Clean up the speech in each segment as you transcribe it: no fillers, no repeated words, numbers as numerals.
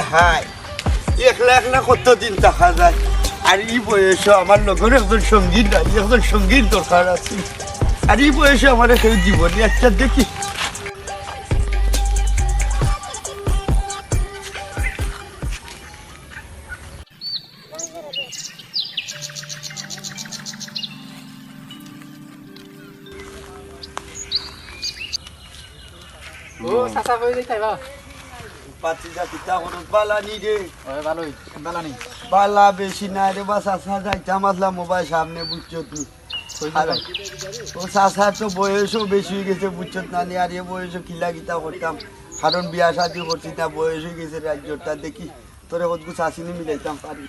high একলা একলা কতদিন দেখা যায় আর এই বয়সে আমার লগর একজন সঙ্গীত নাই একজন সঙ্গীত দরকার আছে আর এই বয়সে আমার কেউ জীবনে একটা দেখি ও চাচা কই যাই বা পাতিজা পিতা হলো বালা নি রে ওই ভালোই বালা নেই বালা বেশি না রে বাস আসা যাইতাম আসলাম মোবাইল সামনে বুঝছো তুই ও চাষার তো বয়সও বেশি হয়ে গেছে বুঝছো না নি আর এ বয়সও কিলা গিতা করতাম কারণ বিয়া শাদি করছি না বয়স হয়ে গেছে রাজ্যটা দেখি তোরে কতকু চাষিনি মিলাইতাম পারি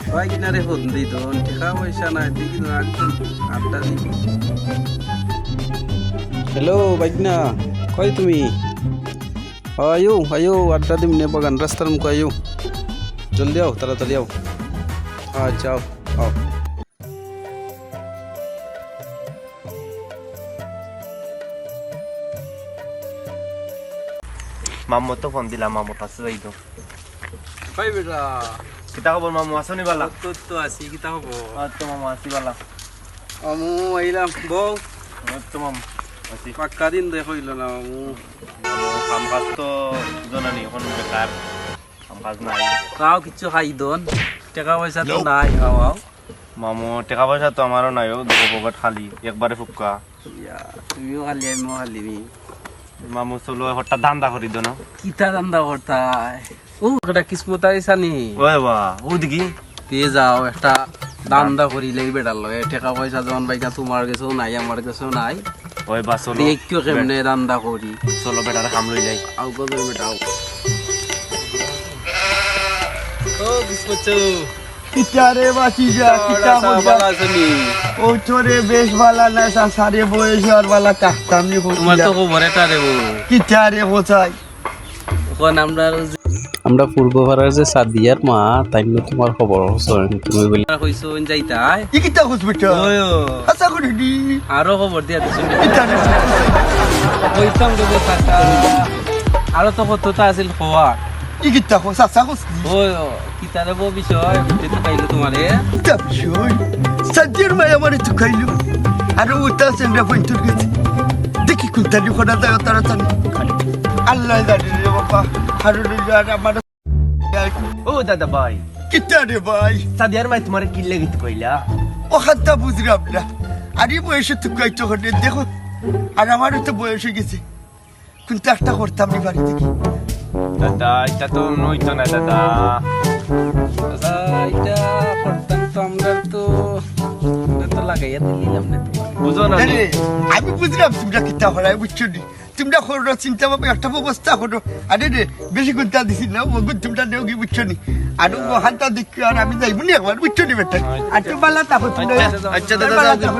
ভাই কিনারে হন্দি দন টাকা পয়সা নাই দেখি তো একদম আড্ডা দি হ্যালো বাইকনা কই তুমি আয়ো আয়ো আড্ডা দিম নে বাগান রাস্তার মুখ আয়ো জলদি আও তাড়াতাড়ি আও আচ্ছা আও আও মামু তো ফোন দিলাম মামু কাছে যাই তো কই বেটা কিতা খবর মামু আসনি বালা তো তো আসি কিতা হবো তো মামু আসি বালা আমু আইলাম বউ তো মামু আসি পাক্কা দিন দেখো ইলো না আমু কাম কাজ তো জানানি এখন বেকার কাম কাজ নাই তাও কিছু খাই দন টাকা পয়সা তো নাই আও আও মামু টাকা পয়সা তো আমারও নাই দেখো পকেট খালি একবারে ফুক্কা ইয়া তুমিও খালি আমিও খালি নি মামু চলো হঠাৎ ধান্দা করি দো না কিতা দান্দা করতাই ও একটা কিসমত আইসানি ওই বা ও দেখি পেয়ে যাও একটা দান্দা করিলে বেটার লগে টাকা পয়সা যখন বাইকা তোমার কাছেও নাই আমার কাছেও নাই ওই বা চলো দেখিও কেমনে দান্দা করি চলো বেটারে কাম লই যাই আও কত বেটা আও ও কিসমত কিতা রে বাঁচি যা কিতা বালা আছেনি ও তোরে বেশ বালা না সারে বয়সে আর বালা কাটতাম নি তোমার তো খবর এটা রে বউ কিতা রে বোঝাই এখন আমরা পূর্ব ভাড়ার যে সাদিয়ার মা তাই তোমার খবর তুমি বলি কইছো যাইতাই ই কিতা হসপিটাল ওই আচ্ছা করে দি আরো খবর দিয়া দিছো কিতা রে কইতাম তো কাকা আরো তো কতটা আছিল খবর ই কিতা হস আচ্ছা হস ওই কিতারে বউ বিষয় তো পাইলো তোমারে কিতা বিষয় সাদিয়ার মা আমার তো খাইলো আর ওটা সেন্ডা পয়েন্টর গেছে দেখি কোনটা নি খোদা দাও তারা জানি আল্লাহ জানে রে বাবা হারুন আর আমার ও দাদা ভাই কিতা রে ভাই সাদিয়ার মাই তোমারে কি লাগি তো কইলা ও খাতা বুঝলাম না আর এই বয়সে তো কাইতো হলে দেখো আর আমারও তো বয়স হয়ে গেছে কিন্তু একটা করতাম নি বাড়ি থেকে দাদা এটা তো নইতো না দাদা এটা করতাম তো আমরা তো লাগাইয়া দিলাম না বুঝো না আরে আমি বুঝলাম তোমরা কিতা হরাই বুঝছো নি তোমরা করো চিন্তা ভাবে একটা ব্যবস্থা করো আরে রে বেশি গুন্তা দিছি না ও তোমরা দেও কি বুঝছো নি আর ও হাতটা দেখি আর আমি যাইব নি একবার বুঝছো নি বেটা আর তো বালা তাকো তোমরা আচ্ছা দাদা যাও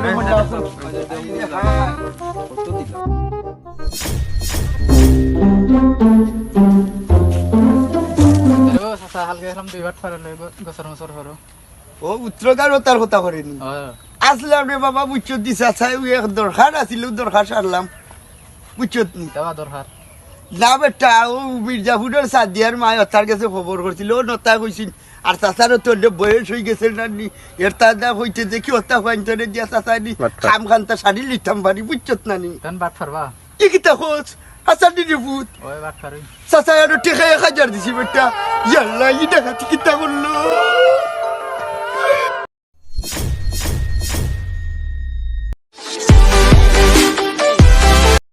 ও চাচা হালকা এলাম দুইবার ফারে লইব গছর মছর হরো ও উত্তরগার তার কথা করেনি আসলাম রে বাবা বুঝছো দিছে আচ্ছা ওই এক দরকার আছিল দরকার সারলাম বুঝছো নি দেওয়া দরকার না বেটা ও মির্জাপুরের সাদিয়ার মায় তার কাছে খবর করছিল ও নতা কইছিল আর চাচারও তোর বয়স হয়ে গেছে না নি এর তাদা হইতে দেখি ওটা ফাইনতরে দিয়া চাচা নি খাম খানটা শাড়ি লিতাম পারি বুঝছত না নি কেন বাট ফারবা ই কিতা হোস আচ্ছা দিদি ভূত ওই বাট ফারই চাচা আর টেকা 1000 দিছি বেটা ইয়াল্লা ই দেখা কিতা করলো